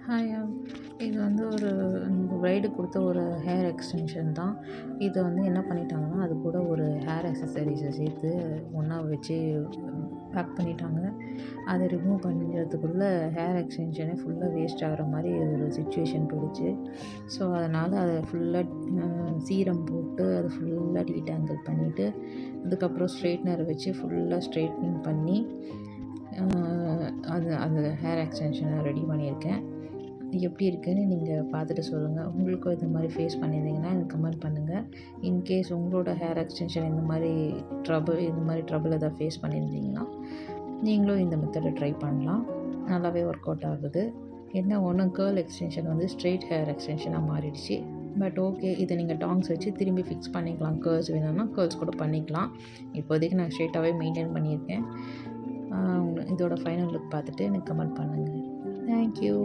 Hi இது வந்து ஒரு ப்ரைடுக்கு கொடுத்த ஒரு ஹேர் எக்ஸ்டென்ஷன் தான். இதை வந்து என்ன பண்ணிட்டாங்கன்னா, அது கூட ஒரு ஹேர் அக்சஸரீஸை சேர்த்து ஒன்றா வச்சு பேக் பண்ணிட்டாங்க. அதை ரிமூவ் பண்ணுறதுக்குள்ளே ஹேர் எக்ஸ்டென்ஷனே ஃபுல்லாக வேஸ்ட் ஆகிற மாதிரி ஒரு சுச்சுவேஷன் போயிடுச்சு. ஸோ அதனால் அதை ஃபுல்லாக சீரம் போட்டு அதை ஃபுல்லாக டீடாங்கிள் பண்ணிவிட்டு, அதுக்கப்புறம் ஸ்ட்ரெயிட்னர் வச்சு ஃபுல்லாக ஸ்ட்ரெயிட்னிங் பண்ணி அந்த ஹேர் எக்ஸ்டென்ஷனை ரெடி பண்ணியிருக்கேன். எப்படி இருக்குதுன்னு நீங்கள் பார்த்துட்டு சொல்லுங்கள். உங்களுக்கும் இந்த மாதிரி ஃபேஸ் பண்ணியிருந்தீங்கன்னா எனக்கு கமெண்ட் பண்ணுங்கள். இன்கேஸ் உங்களோட ஹேர் எக்ஸ்டென்ஷன் இந்த மாதிரி ட்ரபிள் எதாவது ஃபேஸ் பண்ணியிருந்தீங்கன்னா நீங்களும் இந்த மெத்தடை ட்ரை பண்ணலாம். நல்லாவே ஒர்க் அவுட் ஆகுது. என்ன ஒன்று கேர்ள் எக்ஸ்டென்ஷன் வந்து ஸ்ட்ரெயிட் ஹேர் எக்ஸ்டென்ஷனாக மாறிடுச்சு. பட் ஓகே, இதை நீங்கள் டாங்ஸ் வச்சு திரும்பி ஃபிக்ஸ் பண்ணிக்கலாம். கேர்ள்ஸ் வேணும்னா கேர்ள்ஸ் கூட பண்ணிக்கலாம். இப்போதைக்கு நான் ஸ்ட்ரெயிட்டாகவே மெயின்டைன் பண்ணியிருக்கேன். இதோட ஃபைனல் லுக் பார்த்துட்டு எனக்கு கமெண்ட் பண்ணுங்கள். தேங்க்யூ.